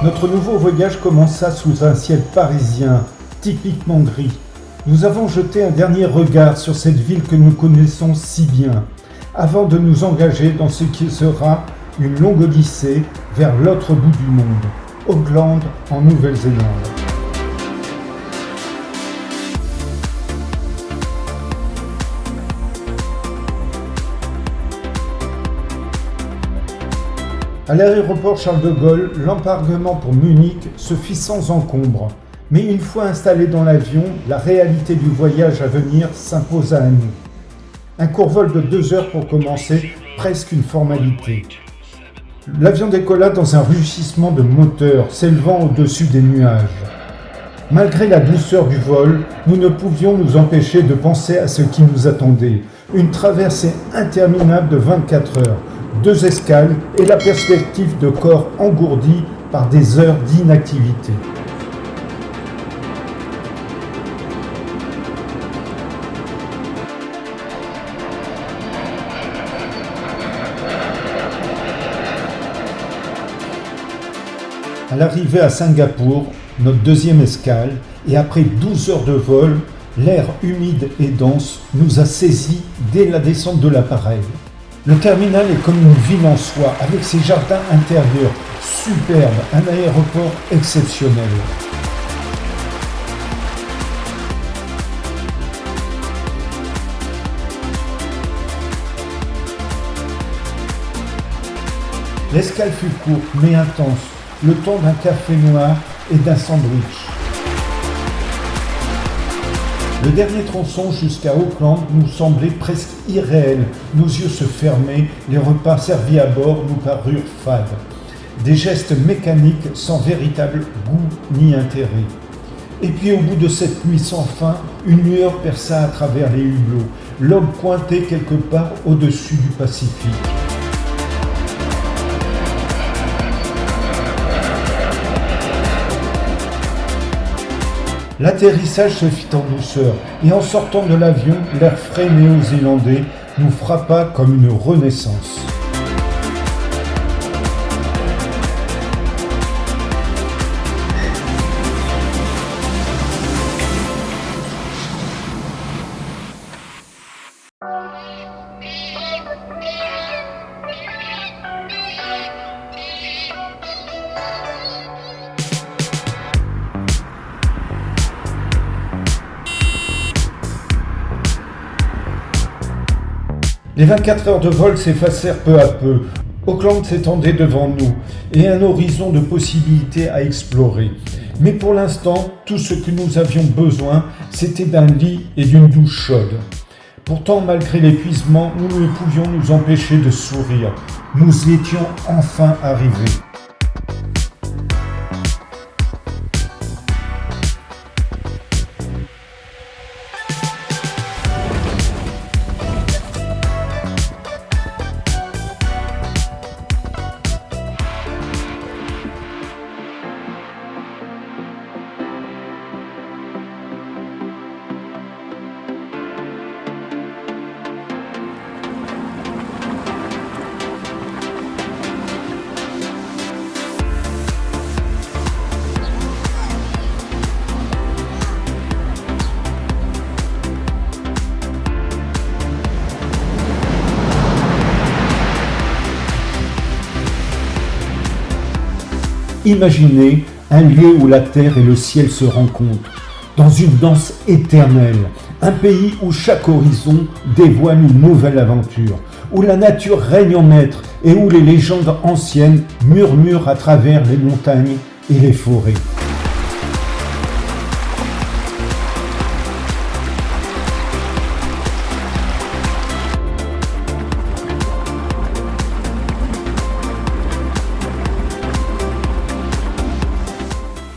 Notre nouveau voyage commença sous un ciel parisien, typiquement gris. Nous avons jeté un dernier regard sur cette ville que nous connaissons si bien, avant de nous engager dans ce qui sera une longue odyssée vers l'autre bout du monde, Auckland, en Nouvelle-Zélande. À l'aéroport Charles de Gaulle, l'embarquement pour Munich se fit sans encombre. Mais une fois installé dans l'avion, la réalité du voyage à venir s'imposa à nous. Un court vol de 2 heures pour commencer, presque une formalité. L'avion décolla dans un rugissement de moteur s'élevant au-dessus des nuages. Malgré la douceur du vol, nous ne pouvions nous empêcher de penser à ce qui nous attendait. Une traversée interminable de 24 heures. 2 escales et la perspective de corps engourdis par des heures d'inactivité. À l'arrivée à Singapour, notre deuxième escale, et après 12 heures de vol, l'air humide et dense nous a saisis dès la descente de l'appareil. Le terminal est comme une ville en soi, avec ses jardins intérieurs superbes, un aéroport exceptionnel. L'escale fut courte mais intense, le temps d'un café noir et d'un sandwich. Le dernier tronçon jusqu'à Auckland nous semblait presque irréel. Nos yeux se fermaient, les repas servis à bord nous parurent fades. Des gestes mécaniques sans véritable goût ni intérêt. Et puis au bout de cette nuit sans fin, une lueur perça à travers les hublots. L'aube pointait quelque part au-dessus du Pacifique. L'atterrissage se fit en douceur, et en sortant de l'avion, l'air frais néo-zélandais nous frappa comme une renaissance. Les 24 heures de vol s'effacèrent peu à peu. Auckland s'étendait devant nous et un horizon de possibilités à explorer. Mais pour l'instant, tout ce que nous avions besoin, c'était d'un lit et d'une douche chaude. Pourtant, malgré l'épuisement, nous ne pouvions nous empêcher de sourire. Nous étions enfin arrivés. Imaginez un lieu où la terre et le ciel se rencontrent, dans une danse éternelle, un pays où chaque horizon dévoile une nouvelle aventure, où la nature règne en maître et où les légendes anciennes murmurent à travers les montagnes et les forêts.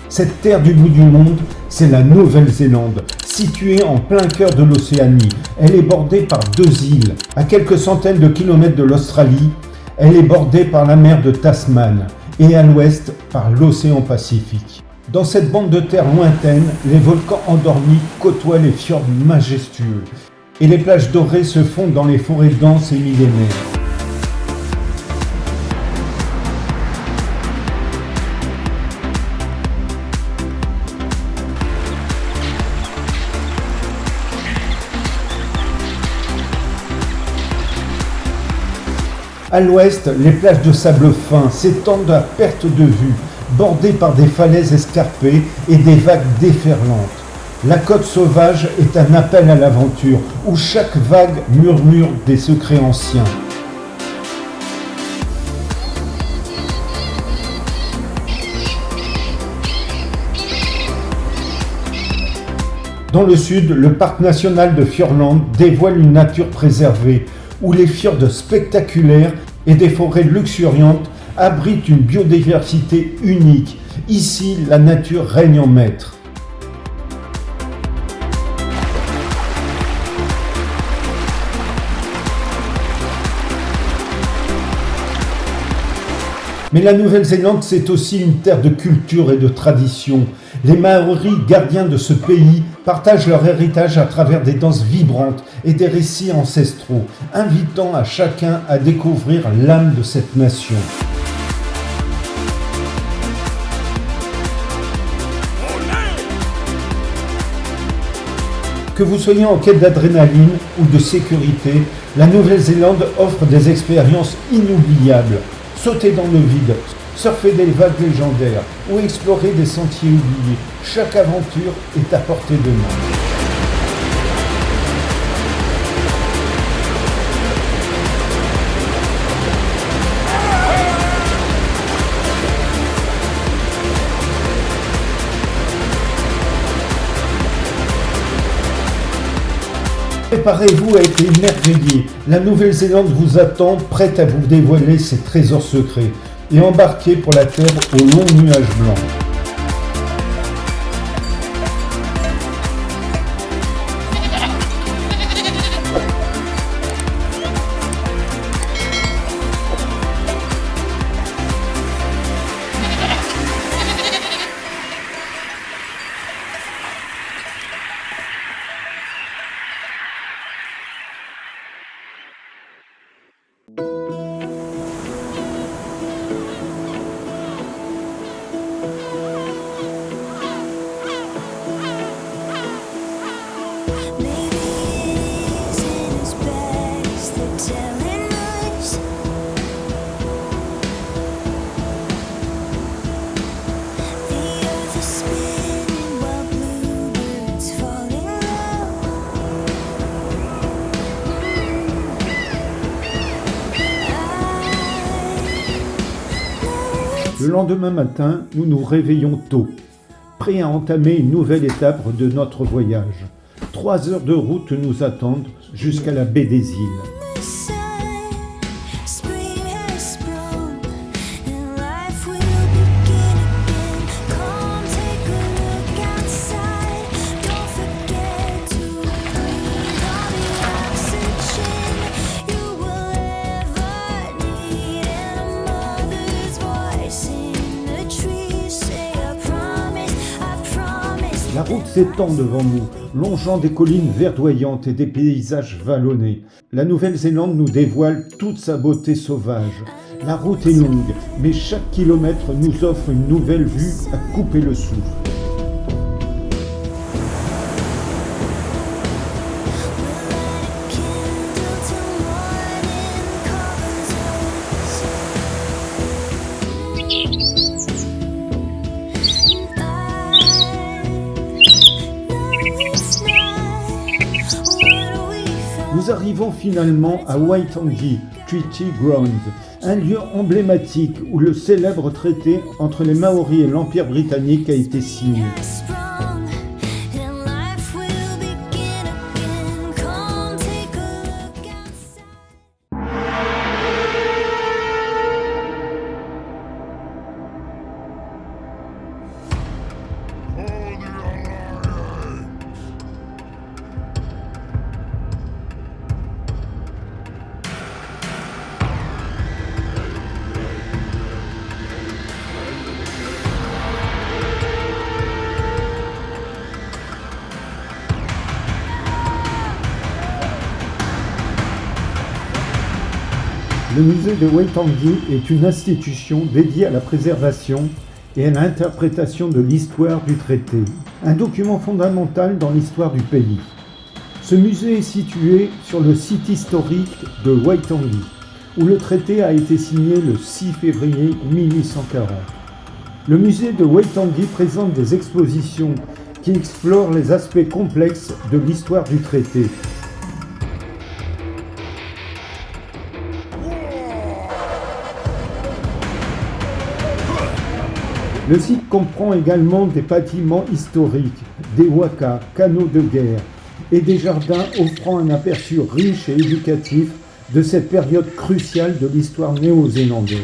Cette terre du bout du monde, c'est la Nouvelle-Zélande, située en plein cœur de l'Océanie. Elle est bordée par 2 îles, à quelques centaines de kilomètres de l'Australie, Elle est bordée par la mer de Tasman et à l'ouest par l'océan Pacifique. Dans cette bande de terre lointaine, les volcans endormis côtoient les fjords majestueux et les plages dorées se fondent dans les forêts denses et millénaires. À l'ouest, les plages de sable fin s'étendent à perte de vue, bordées par des falaises escarpées et des vagues déferlantes. La côte sauvage est un appel à l'aventure, où chaque vague murmure des secrets anciens. Dans le sud, le parc national de Fjordland dévoile une nature préservée, où les fjords spectaculaires et des forêts luxuriantes abritent une biodiversité unique. Ici, la nature règne en maître. Mais la Nouvelle-Zélande, c'est aussi une terre de culture et de tradition. Les Maoris, gardiens de ce pays, partagent leur héritage à travers des danses vibrantes et des récits ancestraux, invitant à chacun à découvrir l'âme de cette nation. Que vous soyez en quête d'adrénaline ou de sécurité, la Nouvelle-Zélande offre des expériences inoubliables. Sauter dans le vide, surfer des vagues légendaires ou explorer des sentiers oubliés. Chaque aventure est à portée de main. Préparez-vous à être émerveillés. La Nouvelle-Zélande vous attend, prête à vous dévoiler ses trésors secrets. Et embarquez pour la Terre aux longs nuages blancs. Le lendemain matin, nous nous réveillons tôt, prêts à entamer une nouvelle étape de notre voyage. 3 heures de route nous attendent jusqu'à la baie des îles. La route s'étend devant nous, longeant des collines verdoyantes et des paysages vallonnés. La Nouvelle-Zélande nous dévoile toute sa beauté sauvage. La route est longue, mais chaque kilomètre nous offre une nouvelle vue à couper le souffle. Nous arrivons finalement à Waitangi Treaty Ground, un lieu emblématique où le célèbre traité entre les Maoris et l'Empire britannique a été signé. Le musée de Waitangi est une institution dédiée à la préservation et à l'interprétation de l'histoire du traité, un document fondamental dans l'histoire du pays. Ce musée est situé sur le site historique de Waitangi, où le traité a été signé le 6 février 1840. Le musée de Waitangi présente des expositions qui explorent les aspects complexes de l'histoire du traité. Le site comprend également des bâtiments historiques, des wakas, canaux de guerre et des jardins offrant un aperçu riche et éducatif de cette période cruciale de l'histoire néo-zélandaise.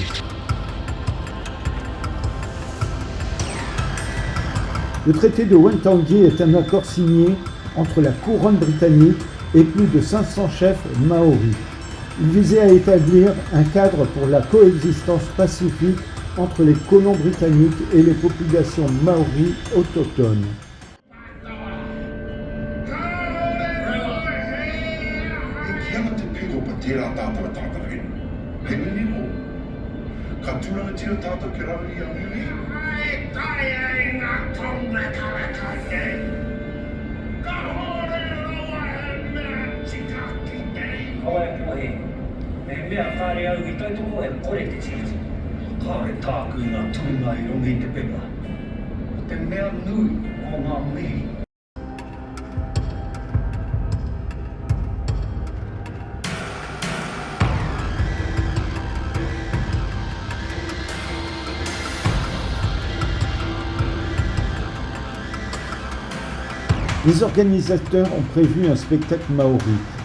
Le traité de Waitangi est un accord signé entre la couronne britannique et plus de 500 chefs maoris. Il visait à établir un cadre pour la coexistence pacifique entre les colons britanniques et les populations maoris autochtones. Les organisateurs ont prévu un spectacle maori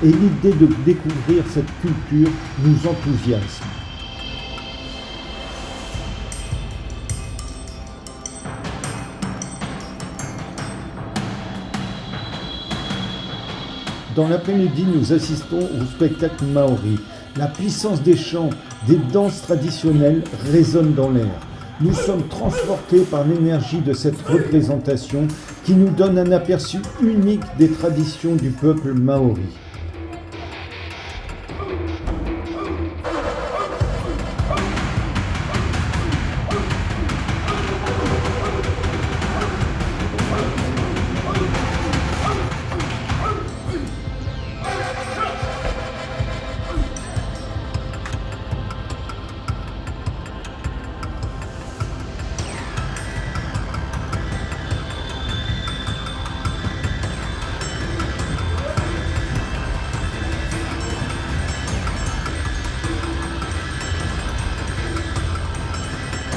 et l'idée de découvrir cette culture nous enthousiasme. Dans l'après-midi, nous assistons au spectacle maori. La puissance des chants, des danses traditionnelles résonne dans l'air. Nous sommes transportés par l'énergie de cette représentation qui nous donne un aperçu unique des traditions du peuple maori.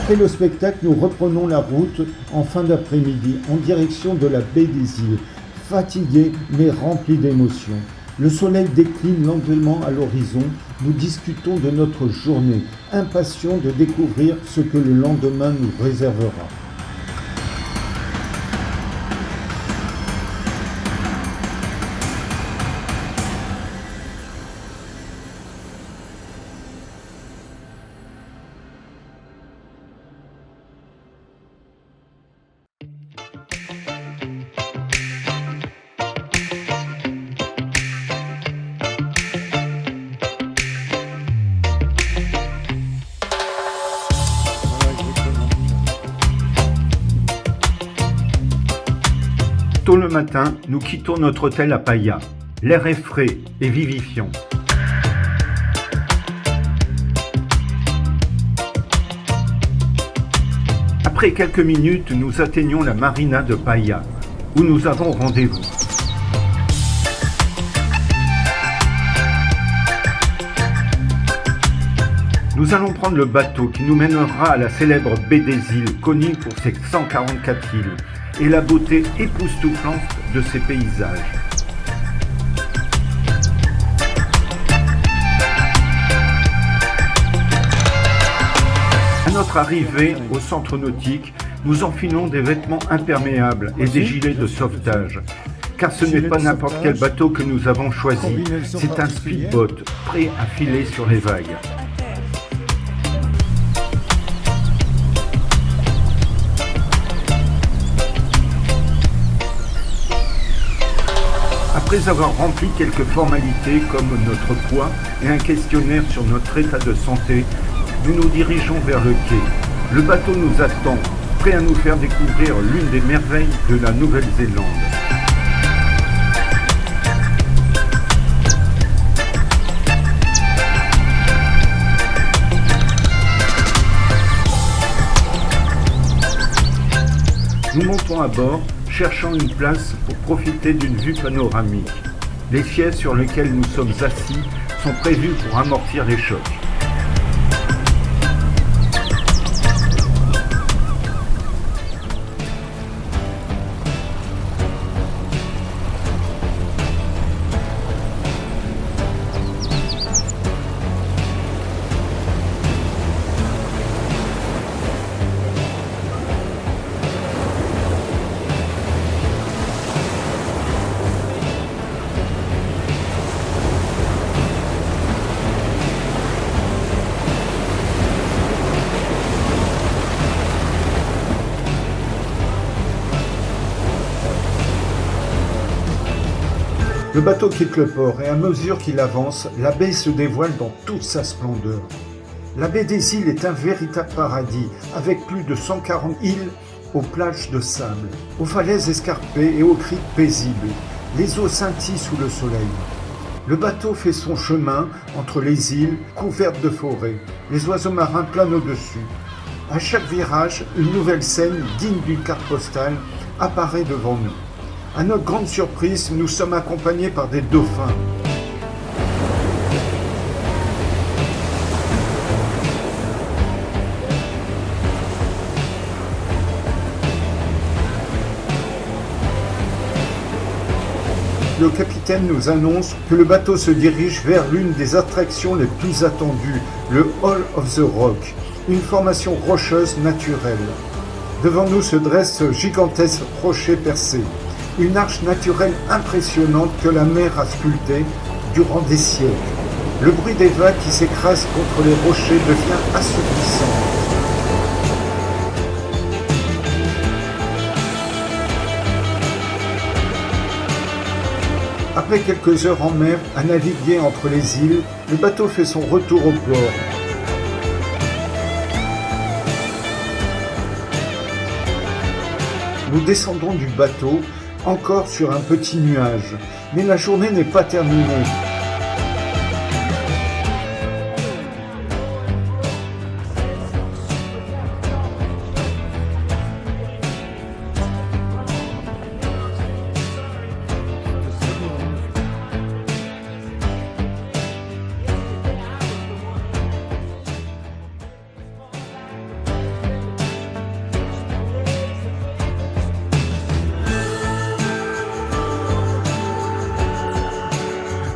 Après le spectacle, nous reprenons la route en fin d'après-midi en direction de la baie des îles, fatigués mais remplis d'émotions. Le soleil décline lentement à l'horizon, nous discutons de notre journée, impatients de découvrir ce que le lendemain nous réservera. Tôt le matin, nous quittons notre hôtel à Paia. L'air est frais et vivifiant. Après quelques minutes, nous atteignons la marina de Paia, où nous avons rendez-vous. Nous allons prendre le bateau qui nous mènera à la célèbre baie des îles, connue pour ses 144 îles, et la beauté époustouflante de ses paysages. À notre arrivée au centre nautique, nous enfilons des vêtements imperméables et des gilets de sauvetage. Car ce n'est pas n'importe quel bateau que nous avons choisi, c'est un speedboat prêt à filer sur les vagues. Après avoir rempli quelques formalités comme notre poids et un questionnaire sur notre état de santé, nous nous dirigeons vers le quai. Le bateau nous attend, prêt à nous faire découvrir l'une des merveilles de la Nouvelle-Zélande. Nous montons à bord, cherchant une place pour profiter d'une vue panoramique. Les sièges sur lesquels nous sommes assis sont prévus pour amortir les chocs. Le bateau quitte le port et à mesure qu'il avance, la baie se dévoile dans toute sa splendeur. La baie des îles est un véritable paradis, avec plus de 140 îles aux plages de sable, aux falaises escarpées et aux criques paisibles. Les eaux scintillent sous le soleil. Le bateau fait son chemin entre les îles couvertes de forêts. Les oiseaux marins planent au-dessus. À chaque virage, une nouvelle scène digne d'une carte postale apparaît devant nous. À notre grande surprise, nous sommes accompagnés par des dauphins. Le capitaine nous annonce que le bateau se dirige vers l'une des attractions les plus attendues, le Hall of the Rock, une formation rocheuse naturelle. Devant nous se dresse ce gigantesque rocher percé. Une arche naturelle impressionnante que la mer a sculptée durant des siècles. Le bruit des vagues qui s'écrasent contre les rochers devient assourdissant. Après quelques heures en mer à naviguer entre les îles, le bateau fait son retour au port. Nous descendons du bateau, encore sur un petit nuage. Mais la journée n'est pas terminée.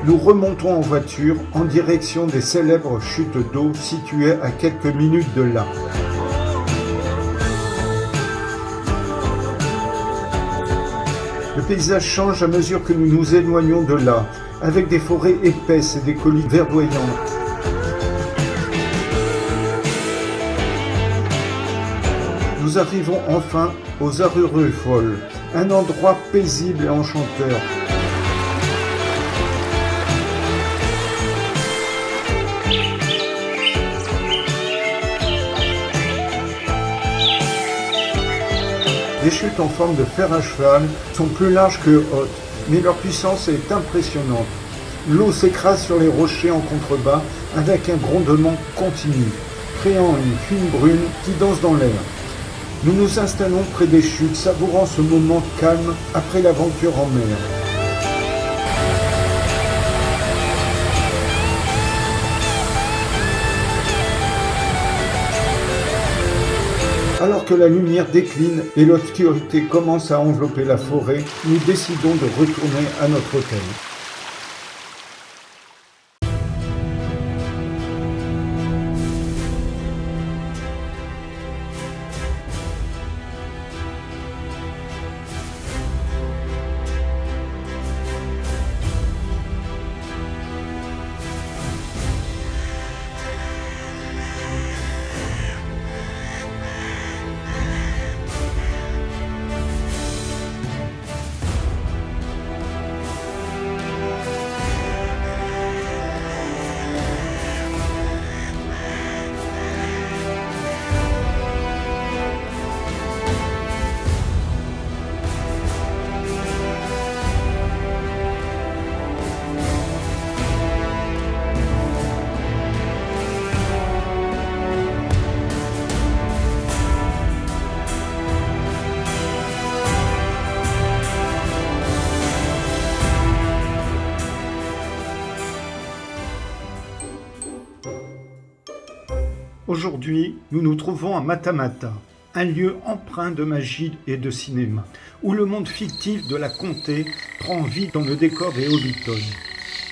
Nous remontons en voiture en direction des célèbres chutes d'eau situées à quelques minutes de là. Le paysage change à mesure que nous nous éloignons de là, avec des forêts épaisses et des collines verdoyantes. Nous arrivons enfin aux Aruru Falls, un endroit paisible et enchanteur. Les chutes en forme de fer à cheval sont plus larges que hautes, mais leur puissance est impressionnante. L'eau s'écrase sur les rochers en contrebas avec un grondement continu, créant une fine brume qui danse dans l'air. Nous nous installons près des chutes, savourant ce moment calme après l'aventure en mer. Alors que la lumière décline et l'obscurité commence à envelopper la forêt, nous décidons de retourner à notre hôtel. Aujourd'hui, nous nous trouvons à Matamata, un lieu empreint de magie et de cinéma, où le monde fictif de la comté prend vie dans le décor des Hobbiton.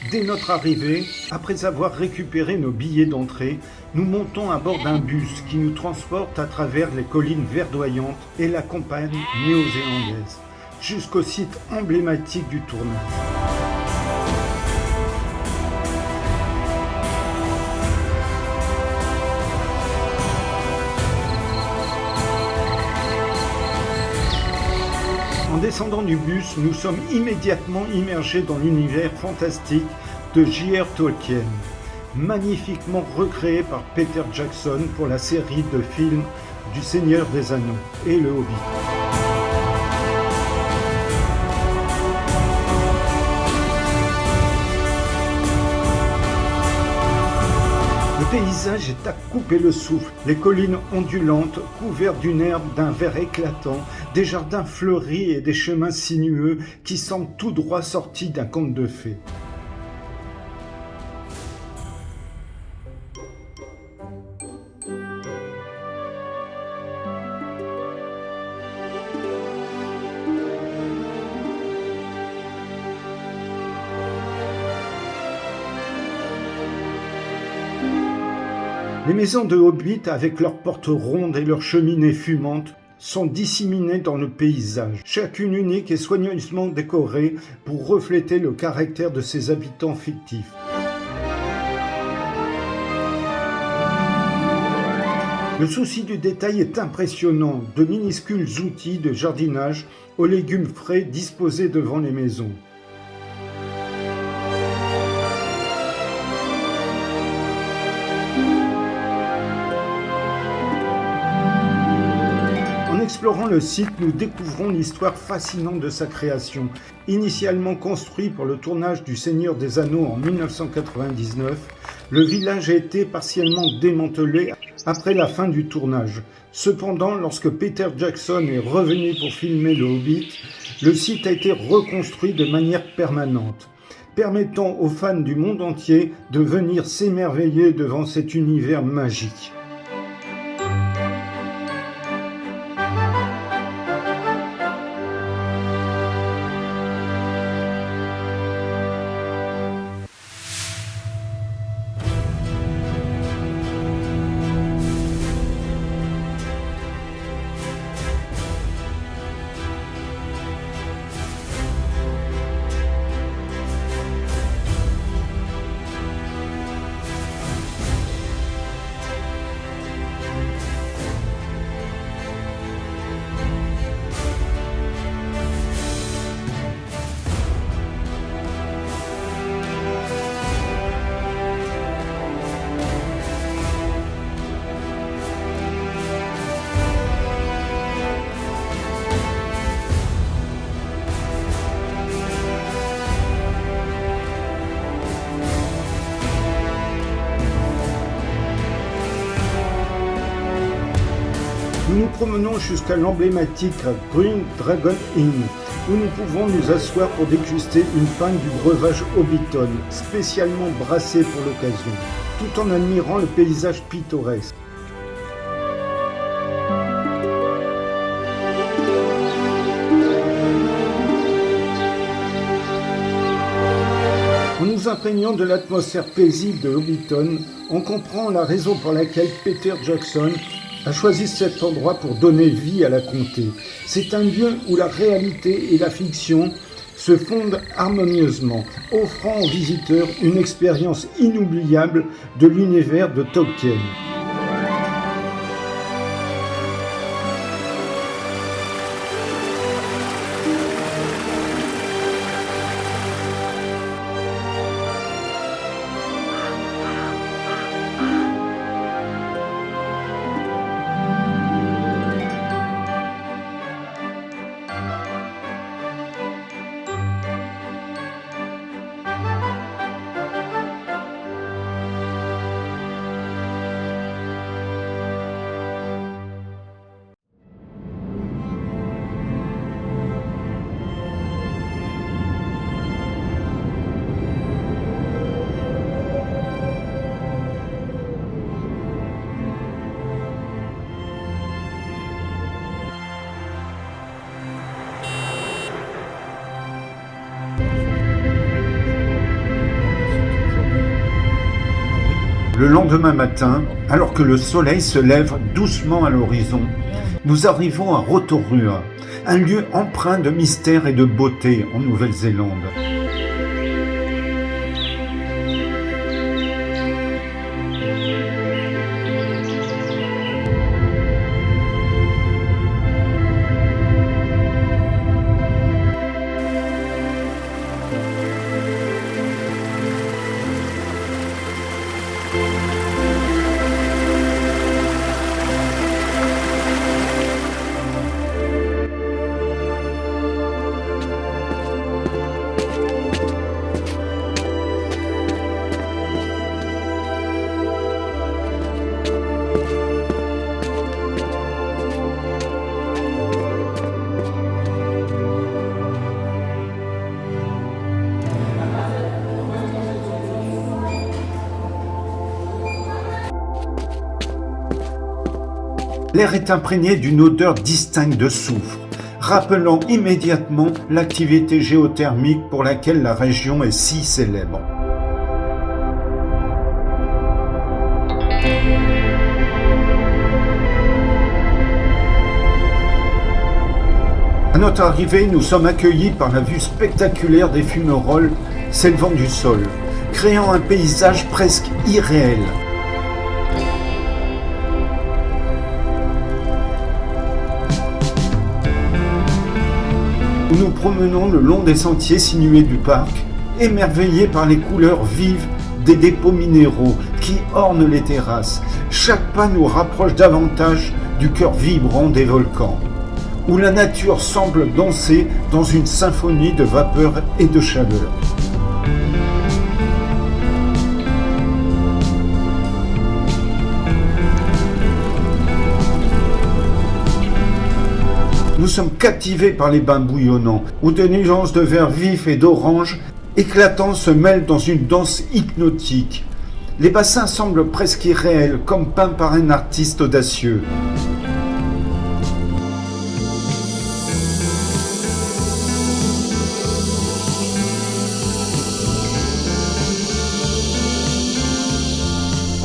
Dès notre arrivée, après avoir récupéré nos billets d'entrée, nous montons à bord d'un bus qui nous transporte à travers les collines verdoyantes et la campagne néo-zélandaise, jusqu'au site emblématique du tournage. En descendant du bus, nous sommes immédiatement immergés dans l'univers fantastique de J.R. Tolkien, magnifiquement recréé par Peter Jackson pour la série de films du Seigneur des Anneaux et le Hobbit. Le paysage est à couper le souffle, les collines ondulantes couvertes d'une herbe d'un vert éclatant, des jardins fleuris et des chemins sinueux qui semblent tout droit sortis d'un conte de fées. Les maisons de Hobbit, avec leurs portes rondes et leurs cheminées fumantes, sont disséminées dans le paysage, chacune unique et soigneusement décorée pour refléter le caractère de ses habitants fictifs. Le souci du détail est impressionnant, de minuscules outils de jardinage aux légumes frais disposés devant les maisons. En explorant le site, nous découvrons l'histoire fascinante de sa création. Initialement construit pour le tournage du Seigneur des Anneaux en 1999, le village a été partiellement démantelé après la fin du tournage. Cependant, lorsque Peter Jackson est revenu pour filmer le Hobbit, le site a été reconstruit de manière permanente, permettant aux fans du monde entier de venir s'émerveiller devant cet univers magique. Nous nous promenons jusqu'à l'emblématique Green Dragon Inn, où nous pouvons nous asseoir pour déguster une pinte du breuvage Hobbiton, spécialement brassé pour l'occasion, tout en admirant le paysage pittoresque. En nous imprégnant de l'atmosphère paisible de Hobbiton, on comprend la raison pour laquelle Peter Jackson a choisi cet endroit pour donner vie à la comté. C'est un lieu où la réalité et la fiction se fondent harmonieusement, offrant aux visiteurs une expérience inoubliable de l'univers de Tolkien. Le lendemain matin, alors que le soleil se lève doucement à l'horizon, nous arrivons à Rotorua, un lieu empreint de mystère et de beauté en Nouvelle-Zélande. L'air est imprégné d'une odeur distincte de soufre, rappelant immédiatement l'activité géothermique pour laquelle la région est si célèbre. À notre arrivée, nous sommes accueillis par la vue spectaculaire des fumerolles s'élevant du sol, créant un paysage presque irréel. Nous nous promenons le long des sentiers sinueux du parc, émerveillés par les couleurs vives des dépôts minéraux qui ornent les terrasses. Chaque pas nous rapproche davantage du cœur vibrant des volcans, où la nature semble danser dans une symphonie de vapeur et de chaleur. Nous sommes captivés par les bains bouillonnants, où de nuances de vert vif et d'orange éclatants se mêlent dans une danse hypnotique. Les bassins semblent presque irréels, comme peints par un artiste audacieux.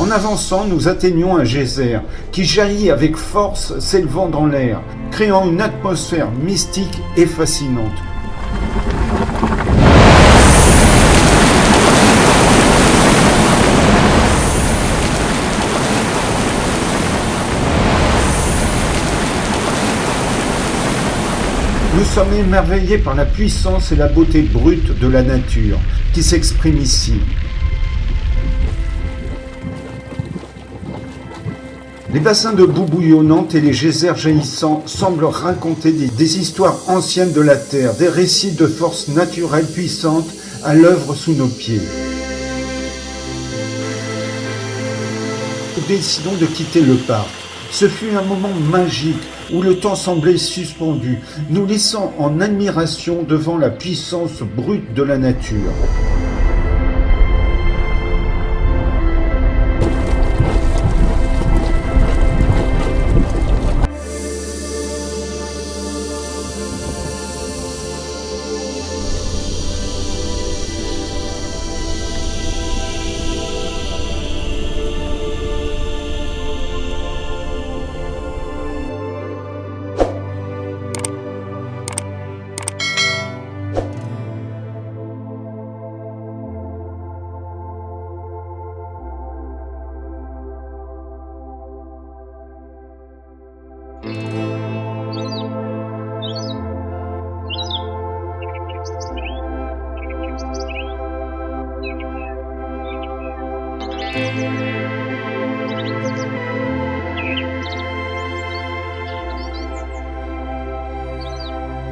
En avançant, nous atteignons un geyser qui jaillit avec force, s'élevant dans l'air, créant une atmosphère mystique et fascinante. Nous sommes émerveillés par la puissance et la beauté brute de la nature qui s'exprime ici. Les bassins de boue bouillonnante et les geysers jaillissants semblent raconter des histoires anciennes de la Terre, des récits de forces naturelles puissantes à l'œuvre sous nos pieds. Nous décidons de quitter le parc. Ce fut un moment magique où le temps semblait suspendu, nous laissant en admiration devant la puissance brute de la nature.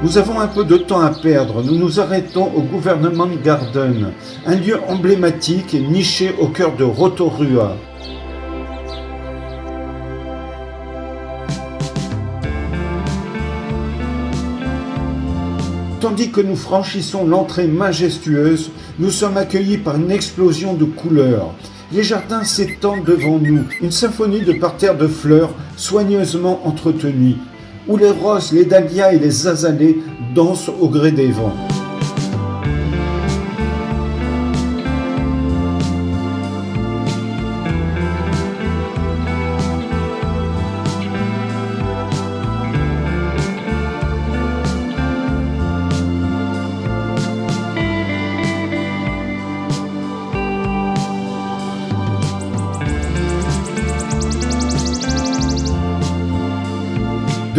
Nous avons un peu de temps à perdre, nous nous arrêtons au Government Garden, un lieu emblématique et niché au cœur de Rotorua. Tandis que nous franchissons l'entrée majestueuse, nous sommes accueillis par une explosion de couleurs. Les jardins s'étendent devant nous, une symphonie de parterres de fleurs soigneusement entretenus, où les roses, les dahlias et les azalées dansent au gré des vents.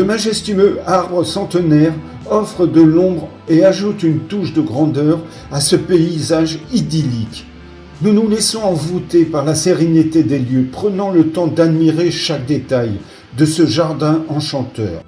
De majestueux arbres centenaires offrent de l'ombre et ajoutent une touche de grandeur à ce paysage idyllique. Nous nous laissons envoûter par la sérénité des lieux, prenant le temps d'admirer chaque détail de ce jardin enchanteur.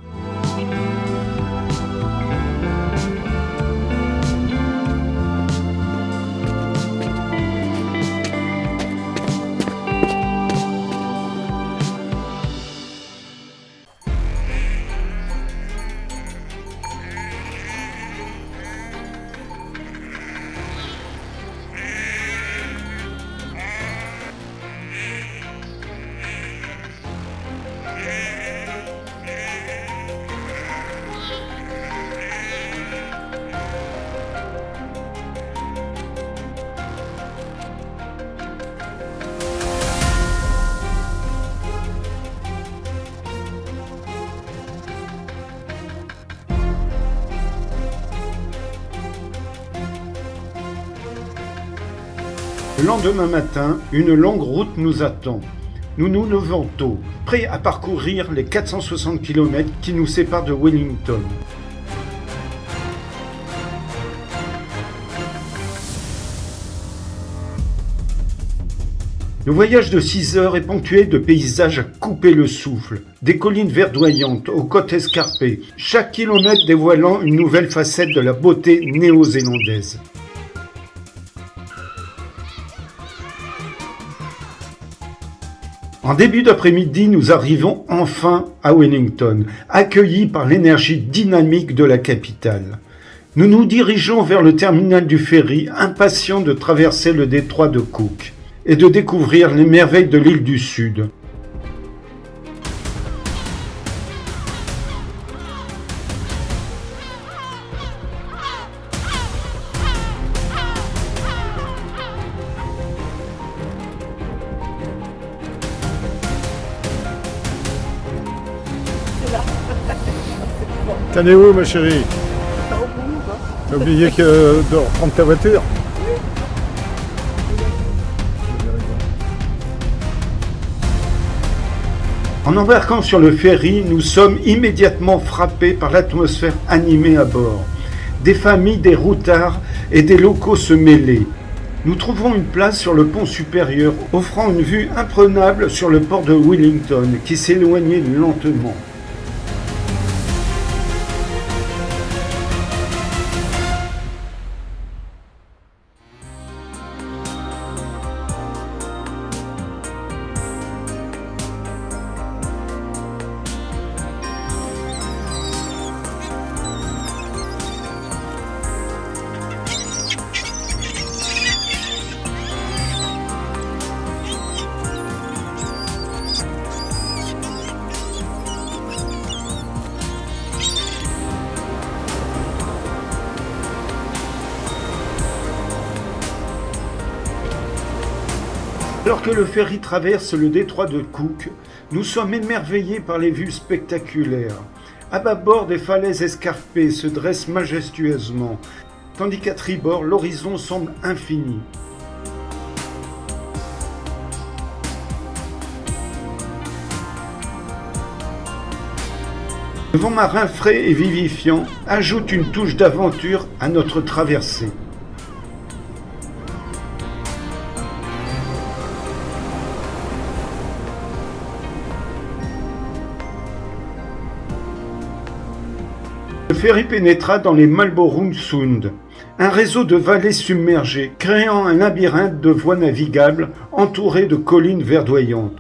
Le lendemain matin, une longue route nous attend. Nous nous levons tôt, prêts à parcourir les 460 km qui nous séparent de Wellington. Le voyage de 6 heures est ponctué de paysages à couper le souffle, des collines verdoyantes aux côtes escarpées, chaque kilomètre dévoilant une nouvelle facette de la beauté néo-zélandaise. En début d'après-midi, nous arrivons enfin à Wellington, accueillis par l'énergie dynamique de la capitale. Nous nous dirigeons vers le terminal du ferry, impatients de traverser le détroit de Cook et de découvrir les merveilles de l'île du Sud. T'en es où, ma chérie? T'as oublié de reprendre ta voiture? En embarquant sur le ferry, nous sommes immédiatement frappés par l'atmosphère animée à bord. Des familles, des routards et des locaux se mêlaient. Nous trouvons une place sur le pont supérieur, offrant une vue imprenable sur le port de Wellington, qui s'éloignait lentement. Alors que le ferry traverse le détroit de Cook, nous sommes émerveillés par les vues spectaculaires. À bâbord, des falaises escarpées se dressent majestueusement, tandis qu'à tribord, l'horizon semble infini. Le vent marin frais et vivifiant ajoute une touche d'aventure à notre traversée. Le ferry pénétra dans les Marlborough Sound, un réseau de vallées submergées, créant un labyrinthe de voies navigables entourées de collines verdoyantes.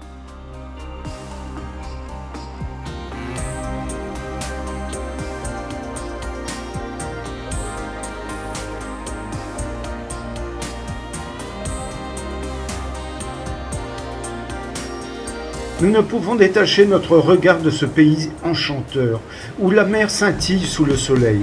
Nous ne pouvons détacher notre regard de ce pays enchanteur, où la mer scintille sous le soleil.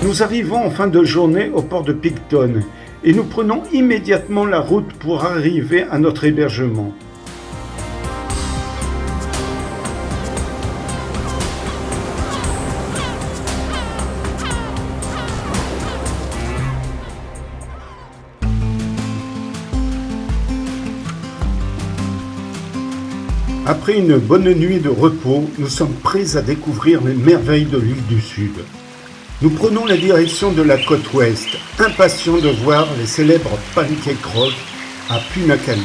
Nous Nous arrivons en fin de journée au port de Picton et nous prenons immédiatement la route pour arriver à notre hébergement. Après une bonne nuit de repos, nous sommes prêts à découvrir les merveilles de l'île du Sud. Nous prenons la direction de la côte ouest, impatients de voir les célèbres Pancake Rock à Punakani.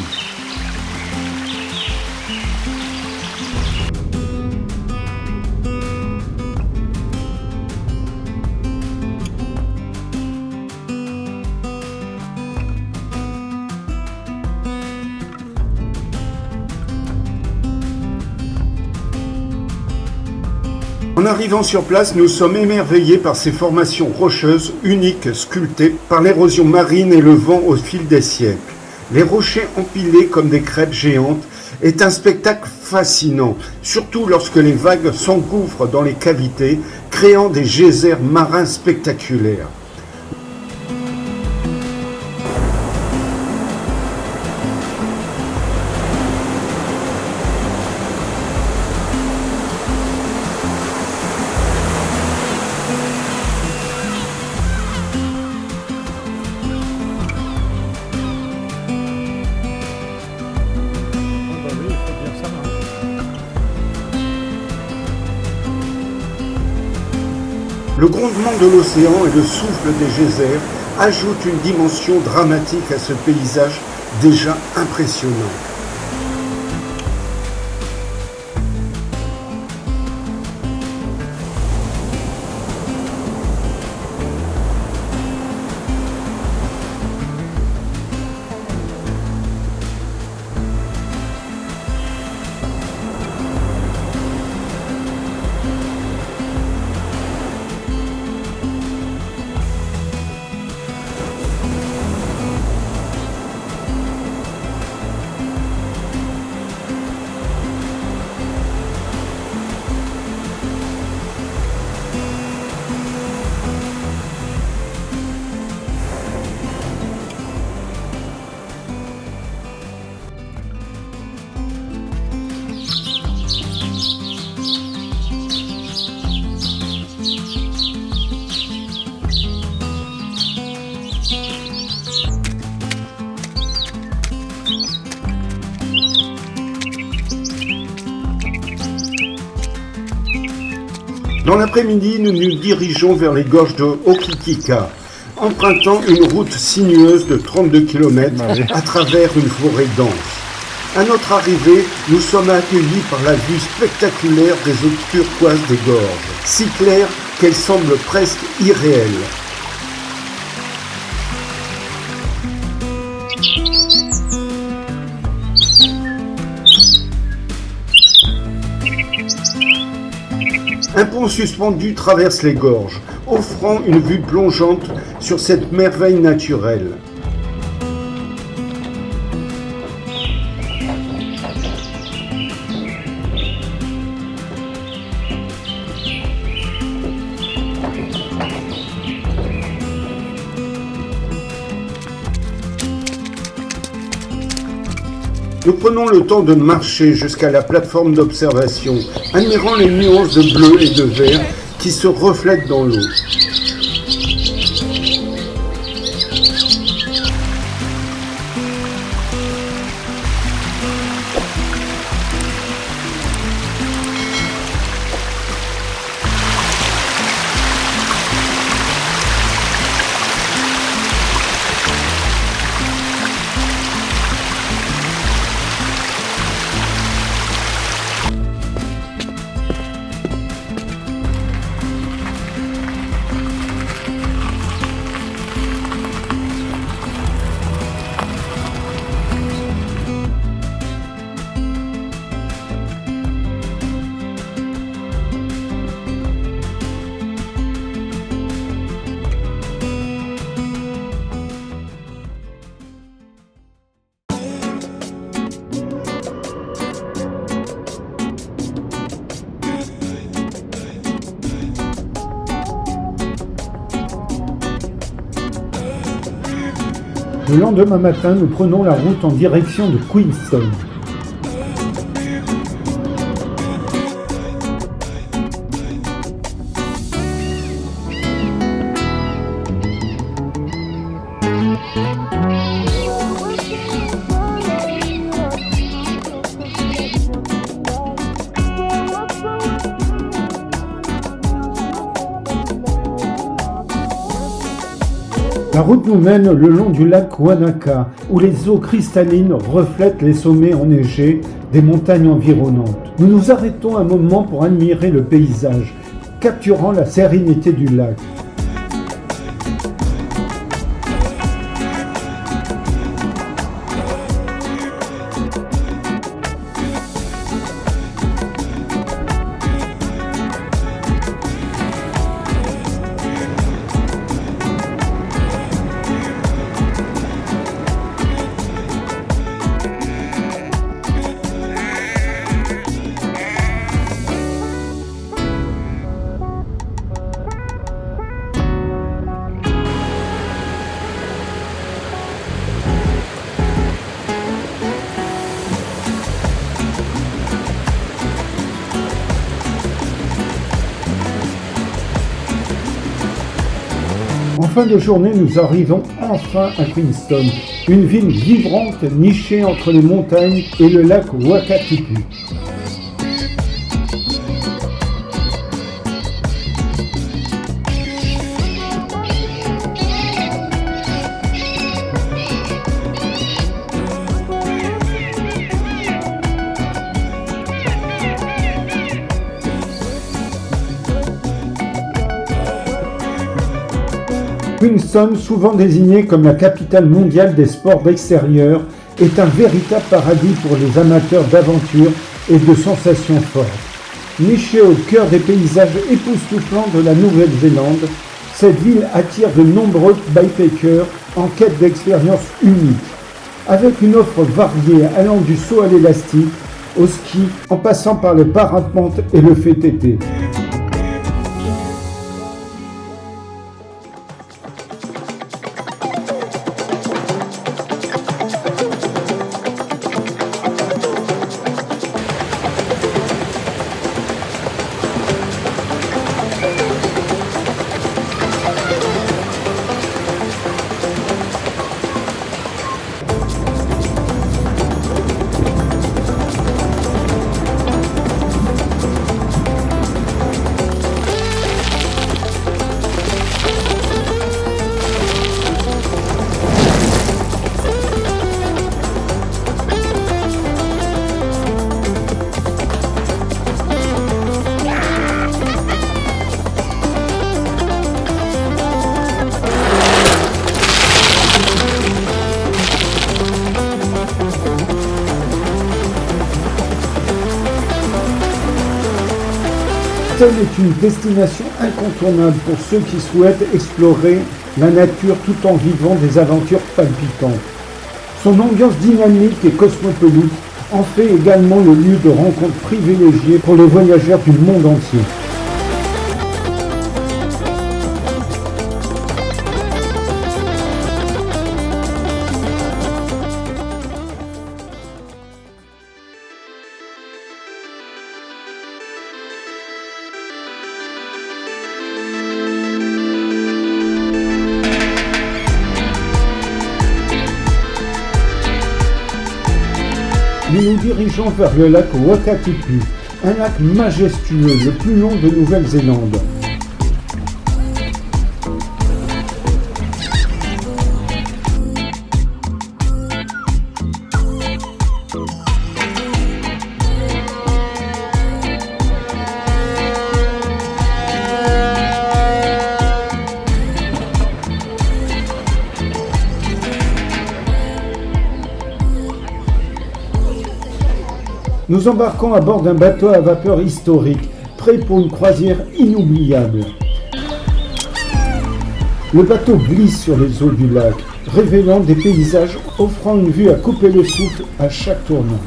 En arrivant sur place, nous sommes émerveillés par ces formations rocheuses uniques sculptées par l'érosion marine et le vent au fil des siècles. Les rochers empilés comme des crêpes géantes est un spectacle fascinant, surtout lorsque les vagues s'engouffrent dans les cavités, créant des geysers marins spectaculaires. Le grondement de l'océan et le souffle des geysers ajoutent une dimension dramatique à ce paysage déjà impressionnant. Dans l'après-midi, nous nous dirigeons vers les gorges de Hokitika, empruntant une route sinueuse de 32 km à travers une forêt dense. À notre arrivée, nous sommes accueillis par la vue spectaculaire des eaux turquoises des gorges, si claires qu'elles semblent presque irréelles. Un pont suspendu traverse les gorges, offrant une vue plongeante sur cette merveille naturelle. Nous prenons le temps de marcher jusqu'à la plateforme d'observation, admirant les nuances de bleu et de vert qui se reflètent dans l'eau. Le lendemain matin, nous prenons la route en direction de Queenstown. La route nous mène le long du lac Wanaka, où les eaux cristallines reflètent les sommets enneigés des montagnes environnantes. Nous nous arrêtons un moment pour admirer le paysage, capturant la sérénité du lac. En fin de journée, nous arrivons enfin à Queenstown, une ville vibrante nichée entre les montagnes et le lac Wakatipu. Queenstown, souvent désignée comme la capitale mondiale des sports d'extérieur, est un véritable paradis pour les amateurs d'aventure et de sensations fortes. Nichée au cœur des paysages époustouflants de la Nouvelle-Zélande, cette ville attire de nombreux bikepackers en quête d'expériences uniques. Avec une offre variée allant du saut à l'élastique au ski, en passant par le parapente et le VTT. Queenstown est une destination incontournable pour ceux qui souhaitent explorer la nature tout en vivant des aventures palpitantes. Son ambiance dynamique et cosmopolite en fait également le lieu de rencontre privilégié pour les voyageurs du monde entier. Nous nous dirigeons vers le lac Wakatipu, un lac majestueux, le plus long de Nouvelle-Zélande. Nous embarquons à bord d'un bateau à vapeur historique, prêt pour une croisière inoubliable. Le bateau glisse sur les eaux du lac, révélant des paysages offrant une vue à couper le souffle à chaque tournant.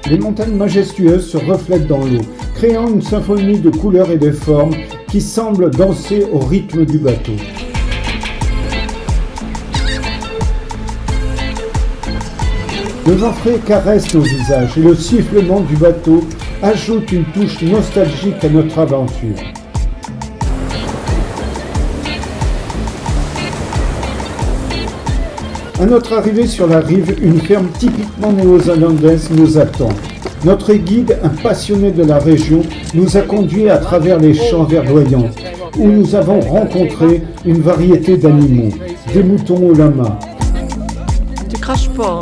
Les montagnes majestueuses se reflètent dans l'eau, créant une symphonie de couleurs et de formes qui semble danser au rythme du bateau. Le vent frais caresse nos visages et le sifflement du bateau ajoute une touche nostalgique à notre aventure. À notre arrivée sur la rive, une ferme typiquement néo-zélandaise nous attend. Notre guide, un passionné de la région, nous a conduits à travers les champs verdoyants, où nous avons rencontré une variété d'animaux, des moutons au lama. Tu craches pas.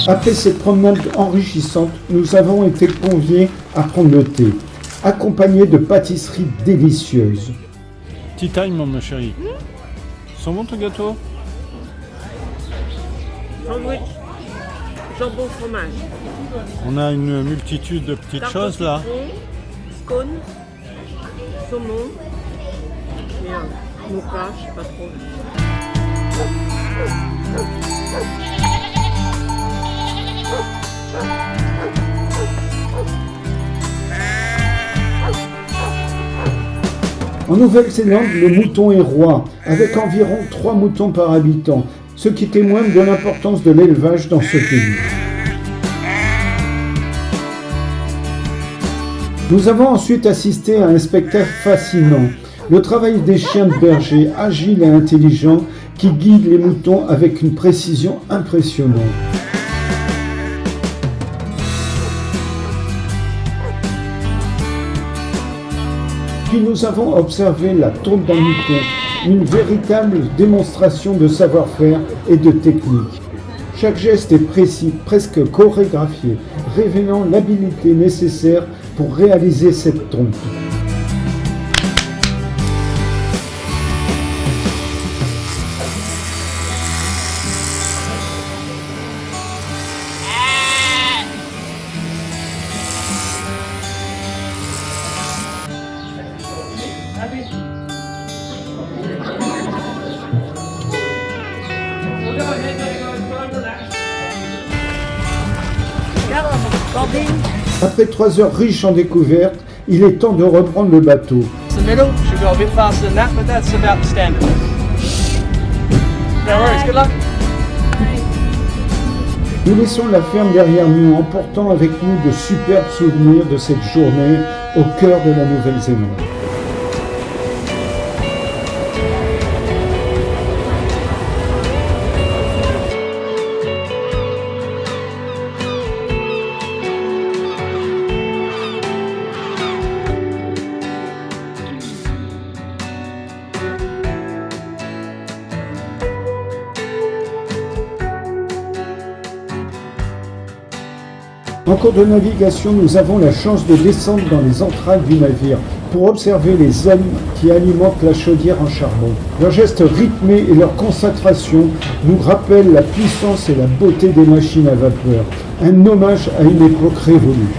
Après cette promenade enrichissante, nous avons été conviés à prendre le thé, accompagnés de pâtisseries délicieuses. Tea time, ma chérie. Ils sont bons ton gâteau? Sandwich, jambon fromage. On a une multitude de petites choses là. Scone, saumon, et un mocha, je sais pas trop. En Nouvelle-Zélande, le mouton est roi, avec environ 3 moutons par habitant, ce qui témoigne de l'importance de l'élevage dans ce pays. Nous avons ensuite assisté à un spectacle fascinant, le travail des chiens de berger, agiles et intelligents, qui guident les moutons avec une précision impressionnante. Puis nous avons observé la tombe d'un mouton, une véritable démonstration de savoir-faire et de technique. Chaque geste est précis, presque chorégraphié, révélant l'habileté nécessaire pour réaliser cette tombe. Après 3 heures riches en découvertes, il est temps de reprendre le bateau. It's the middle. Should go a bit faster than that, but that's about standard. No worries. Good luck. Nous laissons la ferme derrière nous, emportant avec nous de superbes souvenirs de cette journée au cœur de la Nouvelle-Zélande. En cours de navigation, nous avons la chance de descendre dans les entrailles du navire pour observer les hommes qui alimentent la chaudière en charbon. Leurs gestes rythmés et leur concentration nous rappellent la puissance et la beauté des machines à vapeur, un hommage à une époque révolue.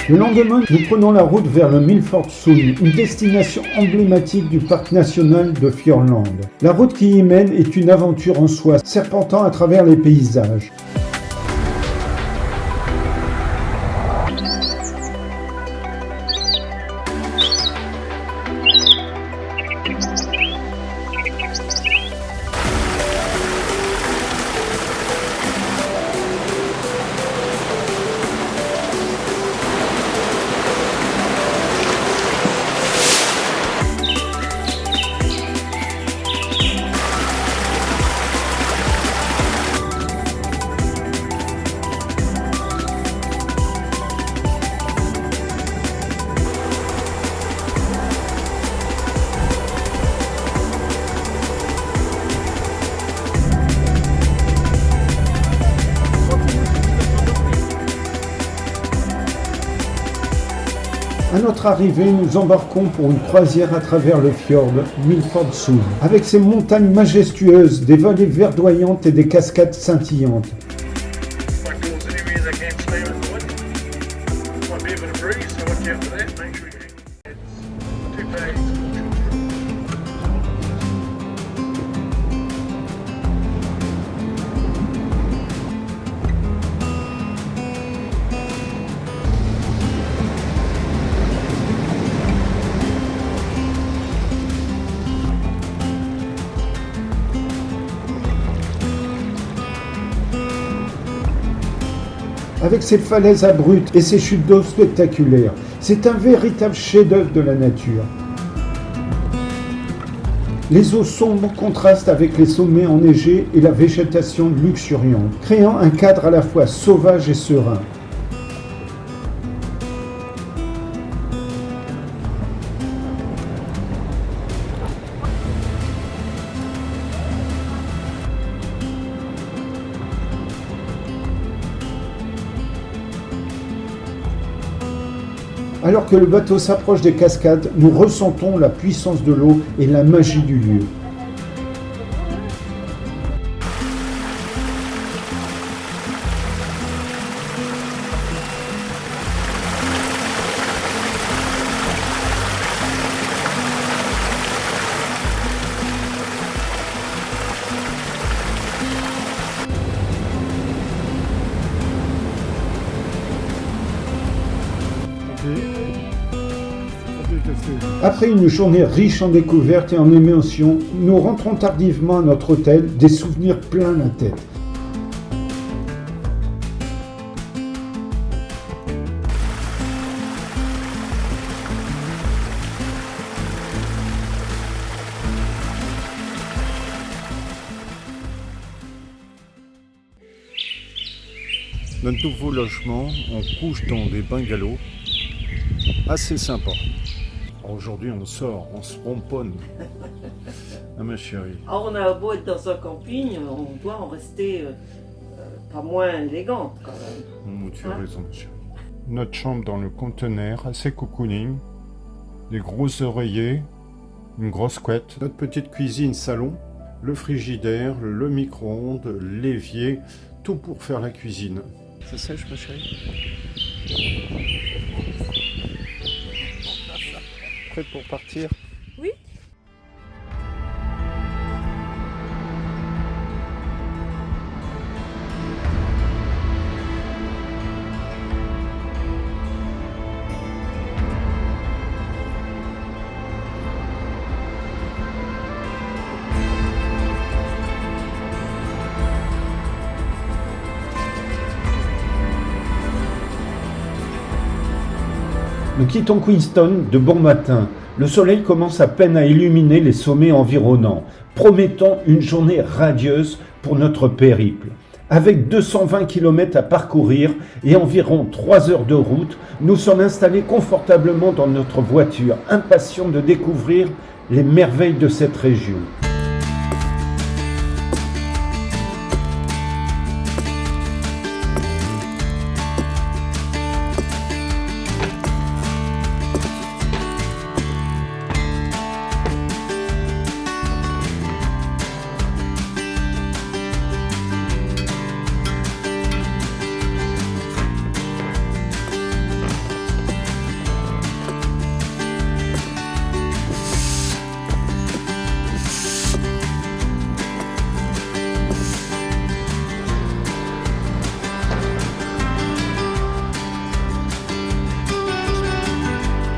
Le lendemain, nous prenons la route vers le Milford Sound, une destination emblématique du parc national de Fiordland. La route qui y mène est une aventure en soi, serpentant à travers les paysages. À notre arrivée, nous embarquons pour une croisière à travers le fjord Milford Sound, avec ses montagnes majestueuses, des vallées verdoyantes et des cascades scintillantes. Avec ses falaises abruptes et ses chutes d'eau spectaculaires. C'est un véritable chef-d'œuvre de la nature. Les eaux sombres contrastent avec les sommets enneigés et la végétation luxuriante, créant un cadre à la fois sauvage et serein. Alors que le bateau s'approche des cascades, nous ressentons la puissance de l'eau et la magie du lieu. Après une journée riche en découvertes et en émotions, nous rentrons tardivement à notre hôtel, des souvenirs plein la tête. Notre nouveau logement, on couche dans des bungalows assez sympas. Aujourd'hui, on sort, on se pomponne. Ah, ma chérie. Alors, on a beau être dans un camping, on doit en rester pas moins élégante quand même. Tu as raison, ma chérie. Notre chambre dans le conteneur, assez cocooning. Des gros oreillers, une grosse couette. Notre petite cuisine salon, le frigidaire, le micro-ondes, l'évier, tout pour faire la cuisine. Ça sèche, ma chérie? Prêt pour partir? Oui. Nous quittons Queenstown de bon matin. Le soleil commence à peine à illuminer les sommets environnants, promettant une journée radieuse pour notre périple. Avec 220 km à parcourir et environ 3 heures de route, nous sommes installés confortablement dans notre voiture, impatients de découvrir les merveilles de cette région.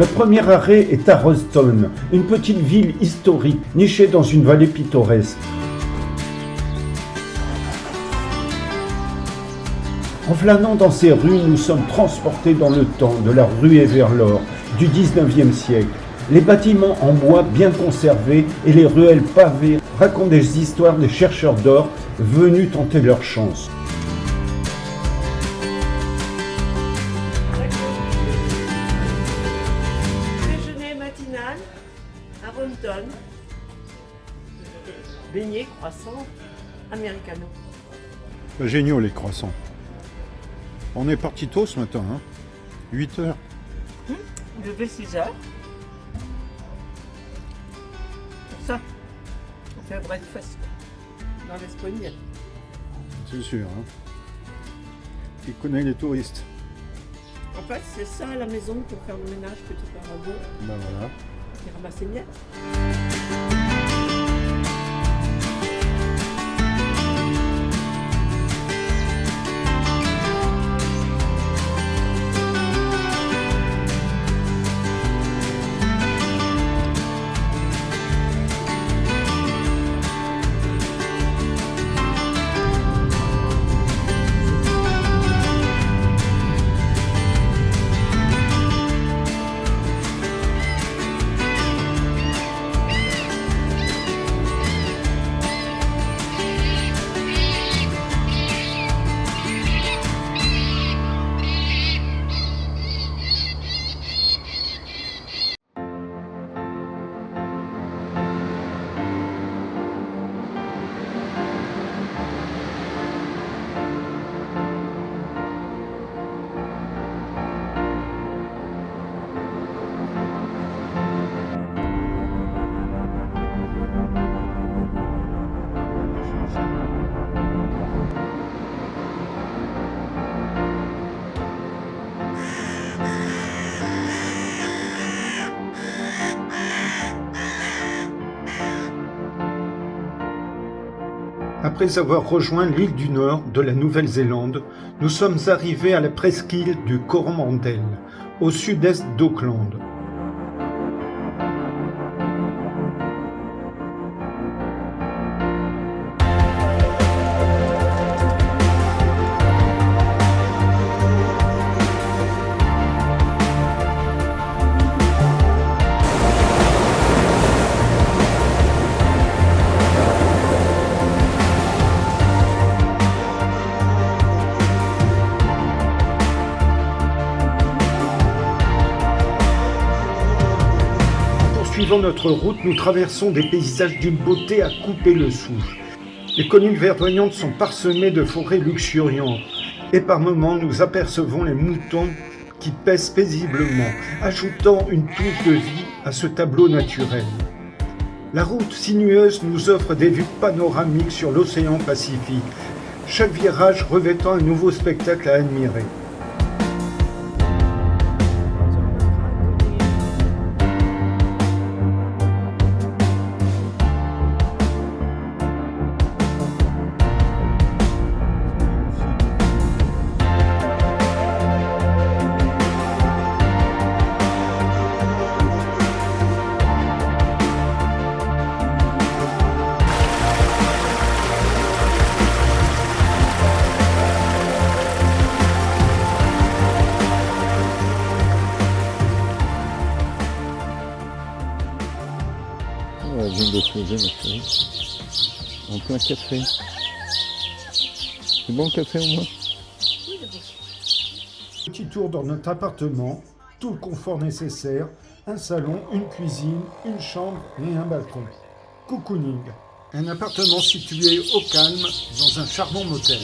Notre premier arrêt est à Roston, une petite ville historique nichée dans une vallée pittoresque. En flânant dans ces rues, nous sommes transportés dans le temps de la ruée vers l'or du 19e siècle. Les bâtiments en bois bien conservés et les ruelles pavées racontent des histoires des chercheurs d'or venus tenter leur chance. Déjeuner matinal à Ronton. Beignets, croissants, americano. Géniaux les croissants. On est parti tôt ce matin, hein. 8 heures. lever 6 heures. Pour ça, on fait breakfast dans l'Espagne. C'est sûr, hein. Il connaît les touristes. En fait, c'est ça à la maison pour faire le ménage que tu fais un bon Ben voilà. et ramasser bien. Après avoir rejoint l'île du Nord de la Nouvelle-Zélande, nous sommes arrivés à la presqu'île du Coromandel, au sud-est d'Auckland. Suivant notre route, nous traversons des paysages d'une beauté à couper le souffle. Les collines verdoyantes sont parsemées de forêts luxuriantes et par moments nous apercevons les moutons qui paissent paisiblement, ajoutant une touche de vie à ce tableau naturel. La route sinueuse nous offre des vues panoramiques sur l'océan Pacifique, chaque virage revêtant un nouveau spectacle à admirer. Elle vient de se lever, ma chérie. En plein café. C'est bon le café au moins? Petit tour dans notre appartement, tout le confort nécessaire, un salon, une cuisine, une chambre et un balcon. Cocooning, un appartement situé au calme dans un charmant motel.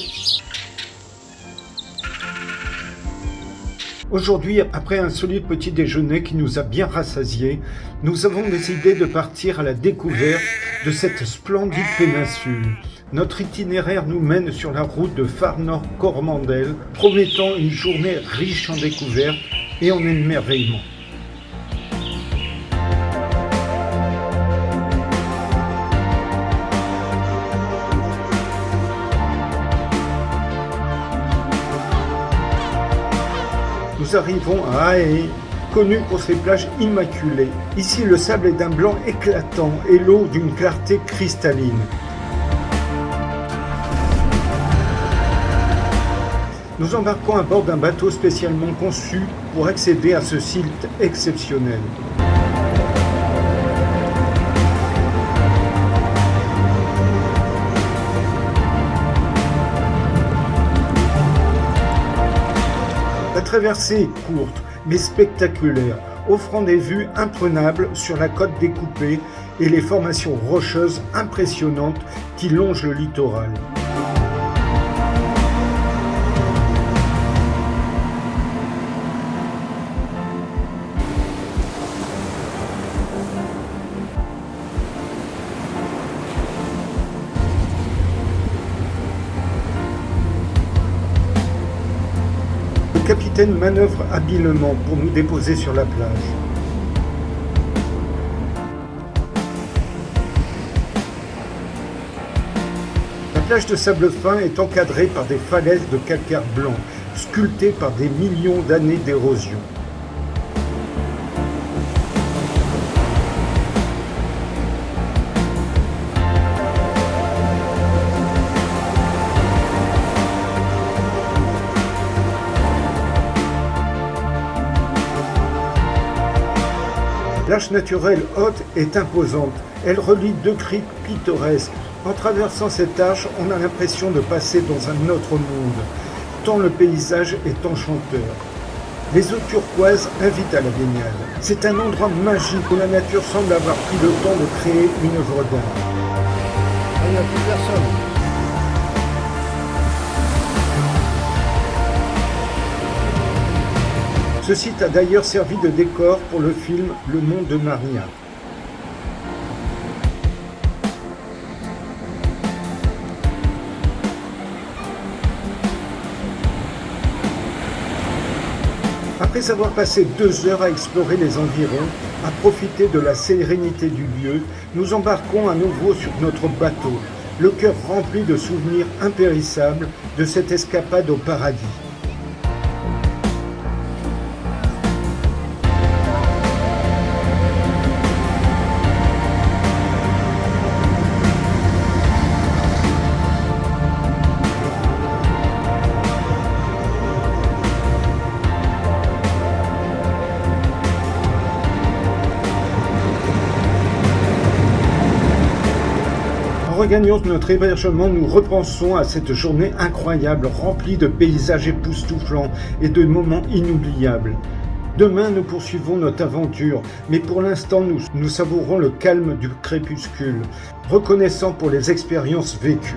Aujourd'hui, après un solide petit déjeuner qui nous a bien rassasiés, nous avons décidé de partir à la découverte de cette splendide péninsule. Notre itinéraire nous mène sur la route de Far North Coromandel, promettant une journée riche en découvertes et en émerveillements. Nous arrivons à Ae, connu pour ses plages immaculées. Ici, le sable est d'un blanc éclatant et l'eau d'une clarté cristalline. Nous embarquons à bord d'un bateau spécialement conçu pour accéder à ce site exceptionnel. La traversée est courte mais spectaculaire, offrant des vues imprenables sur la côte découpée et les formations rocheuses impressionnantes qui longent le littoral. capitaine manœuvre habilement pour nous déposer sur la plage. La plage de sable fin est encadrée par des falaises de calcaire blanc, sculptées par des millions d'années d'érosion. L'arche naturelle haute est imposante. Elle relie deux criques pittoresques. En traversant cette arche, on a l'impression de passer dans un autre monde, tant le paysage est enchanteur. Les eaux turquoises invitent à la baignade. C'est un endroit magique où la nature semble avoir pris le temps de créer une œuvre d'art. Il n'y a plus personne. Ce site a d'ailleurs servi de décor pour le film Le Monde de Narnia. Après avoir passé 2 heures à explorer les environs, à profiter de la sérénité du lieu, nous embarquons à nouveau sur notre bateau, le cœur rempli de souvenirs impérissables de cette escapade au paradis. En regagnant notre hébergement, nous repensons à cette journée incroyable, remplie de paysages époustouflants et de moments inoubliables. Demain, nous poursuivons notre aventure, mais pour l'instant, nous savourons le calme du crépuscule, reconnaissant pour les expériences vécues.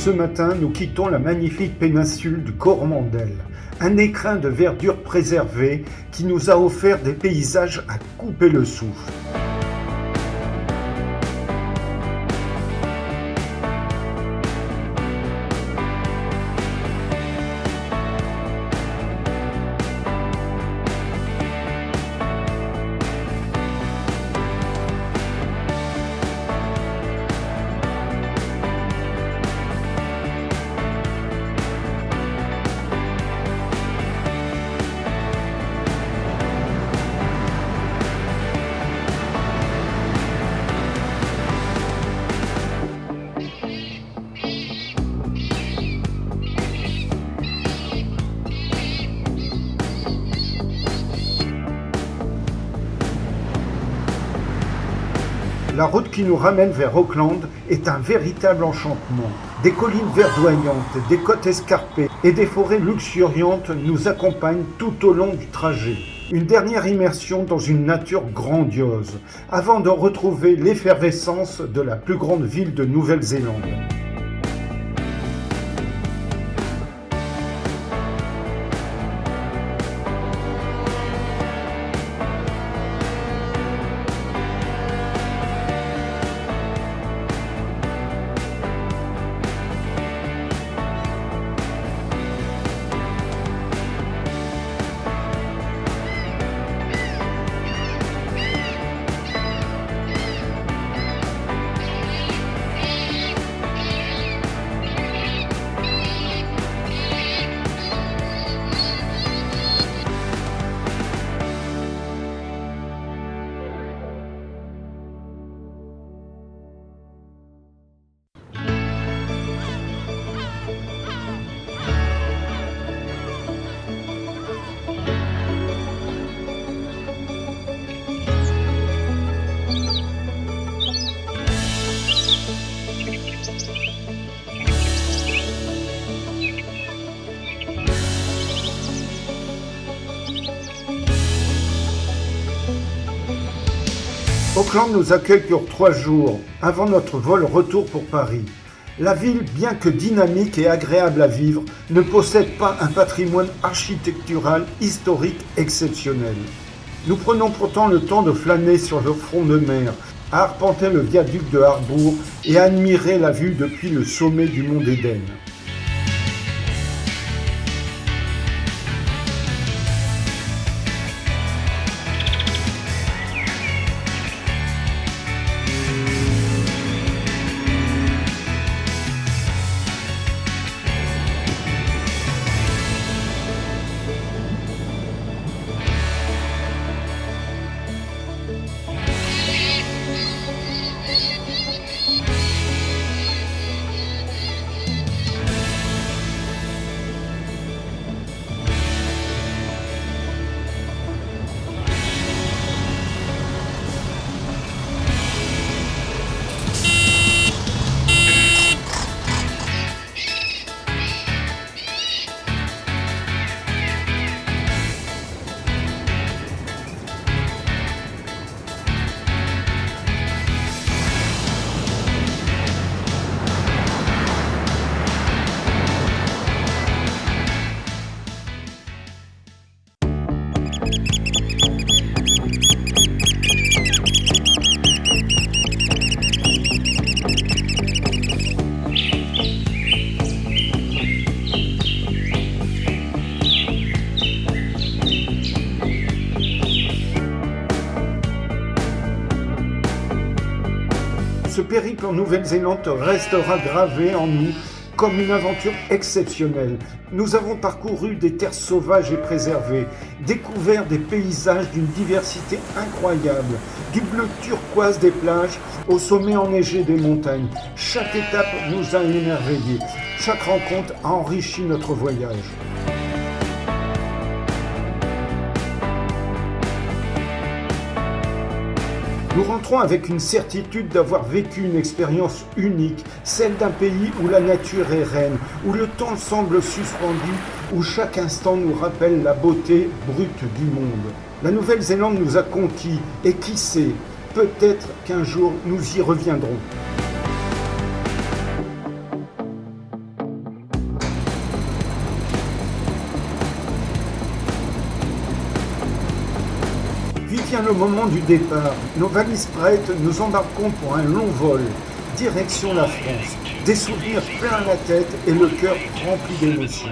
Ce matin, nous quittons la magnifique péninsule du Coromandel, un écrin de verdure préservée qui nous a offert des paysages à couper le souffle. La route qui nous ramène vers Auckland est un véritable enchantement. Des collines verdoyantes, des côtes escarpées et des forêts luxuriantes nous accompagnent tout au long du trajet. Une dernière immersion dans une nature grandiose, avant de retrouver l'effervescence de la plus grande ville de Nouvelle-Zélande. Auckland nous accueille pour 3 jours, avant notre vol retour pour Paris. La ville, bien que dynamique et agréable à vivre, ne possède pas un patrimoine architectural historique exceptionnel. Nous prenons pourtant le temps de flâner sur le front de mer, à arpenter le viaduc de Harbour et à admirer la vue depuis le sommet du mont d'Éden. Ce périple en Nouvelle-Zélande restera gravé en nous comme une aventure exceptionnelle. Nous avons parcouru des terres sauvages et préservées, découvert des paysages d'une diversité incroyable, du bleu turquoise des plages au sommet enneigé des montagnes. Chaque étape nous a émerveillés, chaque rencontre a enrichi notre voyage. Nous rentrons avec une certitude d'avoir vécu une expérience unique, celle d'un pays où la nature est reine, où le temps semble suspendu, où chaque instant nous rappelle la beauté brute du monde. La Nouvelle-Zélande nous a conquis et qui sait, peut-être qu'un jour nous y reviendrons. Puis vient le moment du départ. Nos valises prêtes, nous embarquons pour un long vol. Direction la France. Des souvenirs plein la tête et le cœur rempli d'émotions.